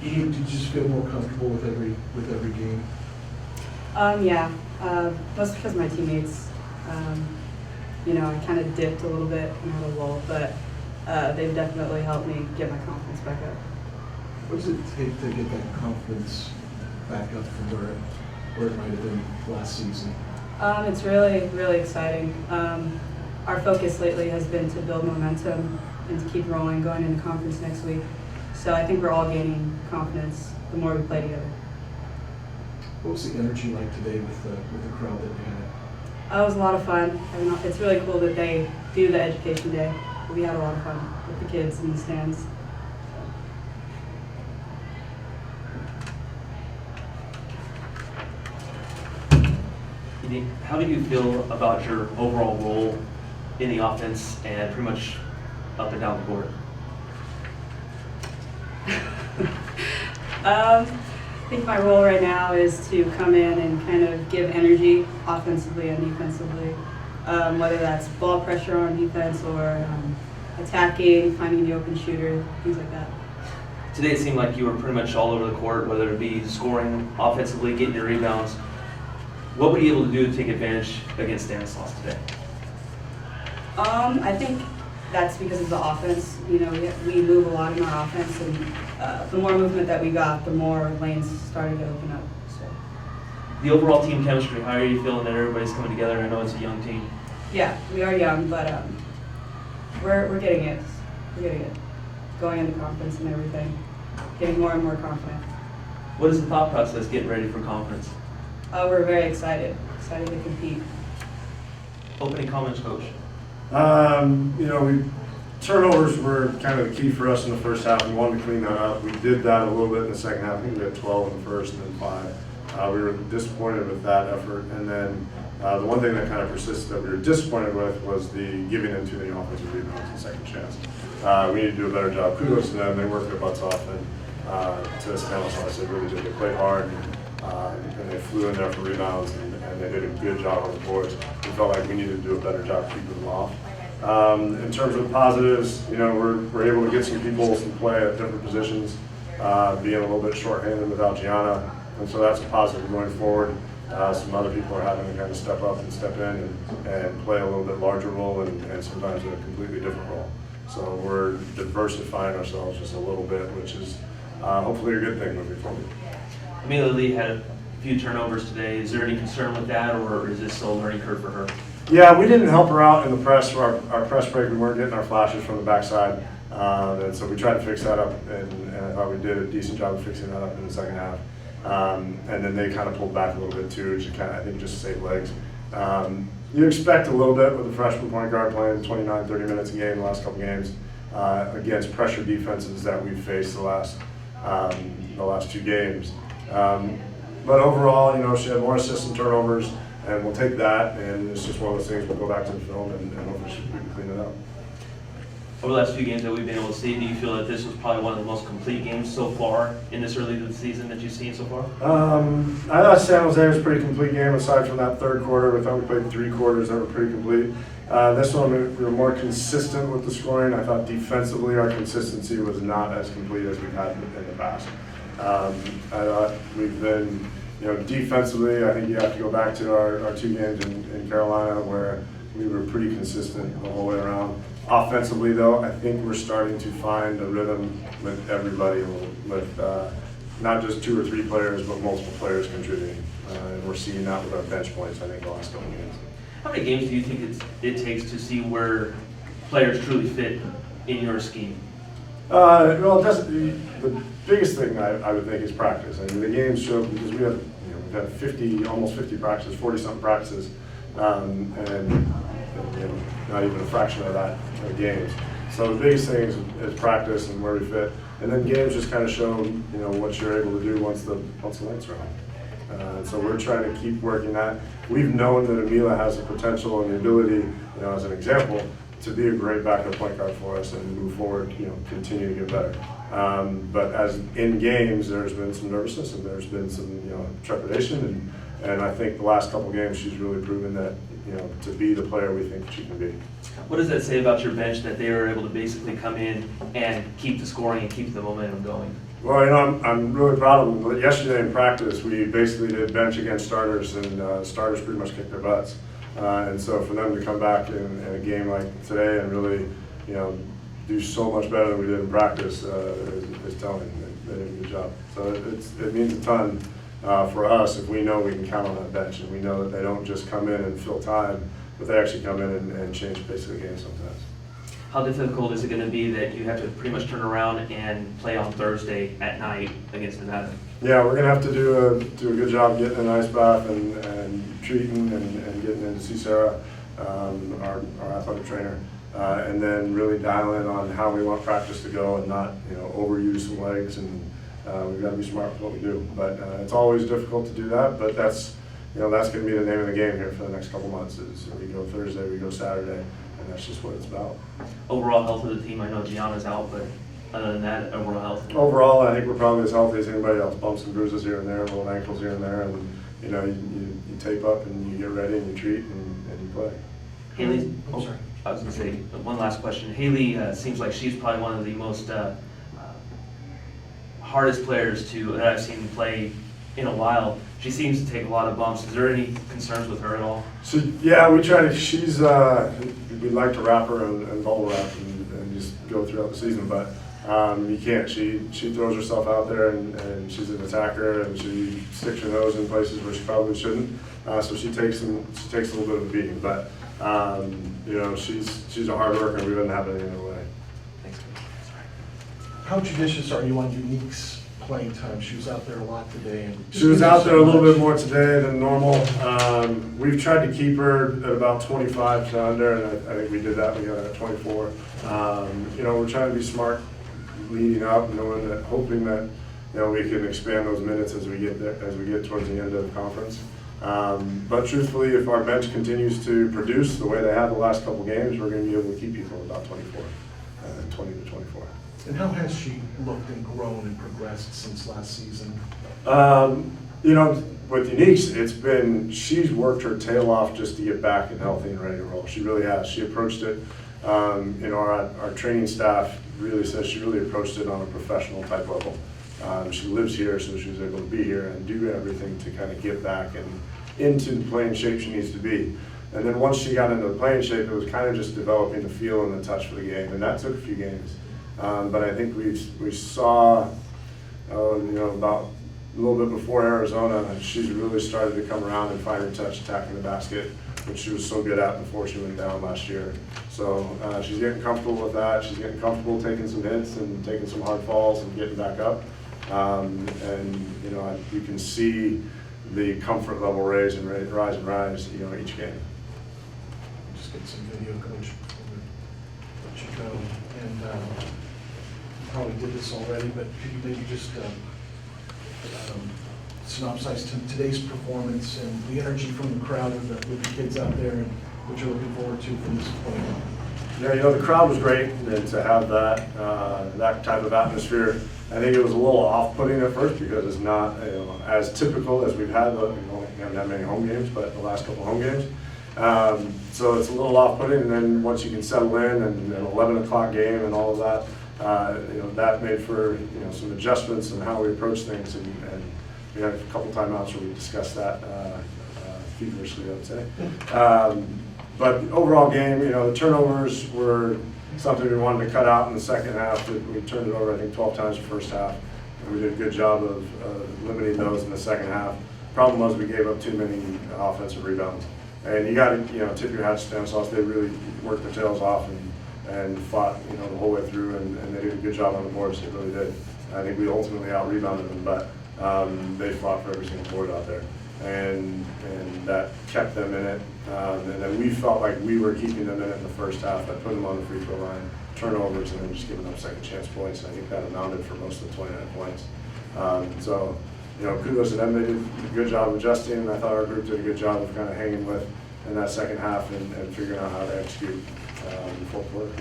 Did you just feel more comfortable with every game? Yeah, mostly because my teammates, you know, I kind of dipped a little bit and had a lull, but they've definitely helped me get my confidence back up. What does it take to get that confidence back up from where it might have been last season? It's really, really exciting. Our focus lately has been to build momentum and to keep rolling going into conference next week. So I think we're all gaining confidence the more we play together. What was the energy like today with the crowd that you had? It was a lot of fun. I mean, it's really cool that they do the education day. We had a lot of fun with the kids in the stands. How do you feel about your overall role in the offense and pretty much up and down the court? I think my role right now is to come in and kind of give energy offensively and defensively, whether that's ball pressure on defense or attacking, finding the open shooter, things like that. Today it seemed like you were pretty much all over the court, whether it be scoring offensively, getting your rebounds. What were you able to do to take advantage against Stanislaus today? I think that's because of the offense. You know, we move a lot in our offense, and the more movement that we got, the more lanes started to open up. So. The overall team chemistry, how are you feeling that everybody's coming together? I know it's a young team. Yeah, we are young, but we're getting it. We're getting it. Going into conference and everything, getting more and more confident. What is the thought process getting ready for conference? We're very excited to compete. Opening comments, Coach. You know, turnovers were kind of the key for us in the first half. We wanted to clean that up. We did that a little bit in the second half. I think we had 12 in the first and then 5. We were disappointed with that effort. And then the one thing that kind of persisted that we were disappointed with was the giving into the offensive rebounds and second chance. We need to do a better job. Kudos to them. They worked their butts off. And to Stanislaus, they really did. They played hard. And they flew in there for rebounds, and they did a good job on the boards. We felt like we needed to do a better job keeping them off. In terms of positives, you know, we're able to get some people some play at different positions, being a little bit shorthanded without Gianna, and so that's a positive going forward. Some other people are having to kind of step up and step in and play a little bit larger role and sometimes a completely different role. So we're diversifying ourselves just a little bit, which is hopefully a good thing moving forward. Amelia Lee had a few turnovers today. Is there any concern with that, or is this still a learning curve for her? Yeah, we didn't help her out in the press. For our press break, we weren't getting our flashes from the backside. And so we tried to fix that up, and I thought we did a decent job of fixing that up in the second half. And then they kind of pulled back a little bit too, to kind of, I think, just to save legs. You expect a little bit with a freshman point guard playing 29, 30 minutes a game the last couple games against pressure defenses that we've faced the last 2 games. But overall, you know, she had more assists and turnovers, and we'll take that, and it's just one of those things. We'll go back to the film and hopefully we can clean it up. Over the last few games that we've been able to see, do you feel that this was probably one of the most complete games so far in this early season that you've seen so far? I thought San Jose was a pretty complete game aside from that third quarter. I thought we played 3 quarters that were pretty complete. This one, we were more consistent with the scoring. I thought defensively our consistency was not as complete as we've had in the past. I thought we've been, you know, defensively, I think you have to go back to our 2 games in Carolina where we were pretty consistent the whole way around. Offensively, though, I think we're starting to find a rhythm with everybody, with not just 2 or 3 players, but multiple players contributing. And we're seeing that with our bench points, I think, the last couple of games. How many games do you think it takes to see where players truly fit in your scheme? Well, the biggest thing I would think is practice. I mean, the games show, because we have, you know, we've had 50, almost 50 practices, 40-something practices, and you know, not even a fraction of that games. So the biggest thing is practice and where we fit, and then games just kind of show, you know, what you're able to do once the lights are on. So we're trying to keep working that. We've known that Amelia has the potential and the ability, you know, as an example, to be a great backup point guard for us and move forward, you know, continue to get better. But as in games, there's been some nervousness and there's been some, you know, trepidation, and I think the last couple games she's really proven that, you know, to be the player we think she can be. What does that say about your bench that they were able to basically come in and keep the scoring and keep the momentum going? Well, I'm really proud of them. Yesterday in practice, we basically did bench against starters, and starters pretty much kicked their butts. And so for them to come back in a game like today and really, do so much better than we did in practice is telling. They did a good job. So it means a ton for us if we know we can count on that bench, and we know that they don't just come in and fill time, but they actually come in and change the pace of the game sometimes. How difficult is it going to be that you have to pretty much turn around and play on Thursday at night against Nevada? Yeah, we're going to have to do a good job getting an ice bath and treating and getting in to see Sarah, our athletic trainer, and then really dial in on how we want practice to go and not overuse some legs, and we've got to be smart with what we do. But it's always difficult to do that, but that's going to be the name of the game here for the next couple months. Is we go Thursday, we go Saturday, and that's just what it's about. Overall health of the team, I know Gianna's out, but other than that, overall health? Overall, I think we're probably as healthy as anybody else. Bumps and bruises here and there, little ankles here and there, and you tape up and you get ready and you treat and you play. Haley, I'm sorry. I was going to say, one last question. Haley seems like she's probably one of the most hardest players that I've seen play in a while. She seems to take a lot of bumps. Is there any concerns with her at all? So yeah, we try to. We'd like to wrap her and bubble wrap and just go throughout the season, but you can't. She throws herself out there and she's an attacker, and she sticks her nose in places where she probably shouldn't. So she takes a little bit of a beating, but she's a hard worker, and we wouldn't have it any other way. Thanks. How judicious are you on Unique's playing time? She was out there a lot today. And She was out there a little bit more today than normal. We've tried to keep her at about 25 to under, and I think we did that. We got her at 24. We're trying to be smart leading up, hoping that we can expand those minutes as we get towards the end of the conference. But truthfully, if our bench continues to produce the way they have the last couple games, we're going to be able to keep people at about 24, 20 to 24. And how has she looked and grown and progressed since last season? With Unique's, she's worked her tail off just to get back and healthy and ready to roll. She really has. She approached it, our training staff really says she really approached it on a professional type level. She lives here, so she was able to be here and do everything to kind of get back and into the playing shape she needs to be. And then once she got into the playing shape, it was kind of just developing the feel and the touch for the game, and that took a few games. But I think we saw, about a little bit before Arizona, she's really started to come around and find her touch attacking the basket, which she was so good at before she went down last year. So she's getting comfortable with that. She's getting comfortable taking some hits and taking some hard falls and getting back up. You can see the comfort level rise each game. Just get some video, Coach, before we let you go. And you probably did this already, but could you maybe just synopsize today's performance and the energy from the crowd with the kids out there and what you're looking forward to from this point on? Yeah, the crowd was great, and to have that type of atmosphere. I think it was a little off-putting at first because it's not as typical as we've had. We haven't had many home games, but the last couple home games. So it's a little off-putting, and then once you can settle in and an 11 o'clock game and all of that, that made for some adjustments in how we approach things, and we had a couple timeouts where we discussed that feverishly, I would say. But the overall game, the turnovers were something we wanted to cut out in the second half. We turned it over, I think, 12 times the first half, and we did a good job of limiting those in the second half. Problem was we gave up too many offensive rebounds. And you got to, tip your hat to Stanislaus. They really worked their tails off and fought, the whole way through, and they did a good job on the boards. They really did. I think we ultimately out-rebounded them, but they fought for every single board out there. And that kept them in it. And then we felt like we were keeping them in it in the first half. I put them on the free throw line, turnovers, and then just giving them second chance points. And I think that amounted for most of the 29 points. Kudos to them. They did a good job adjusting, and I thought our group did a good job of kind of hanging with in that second half and figuring out how to execute in the fourth quarter.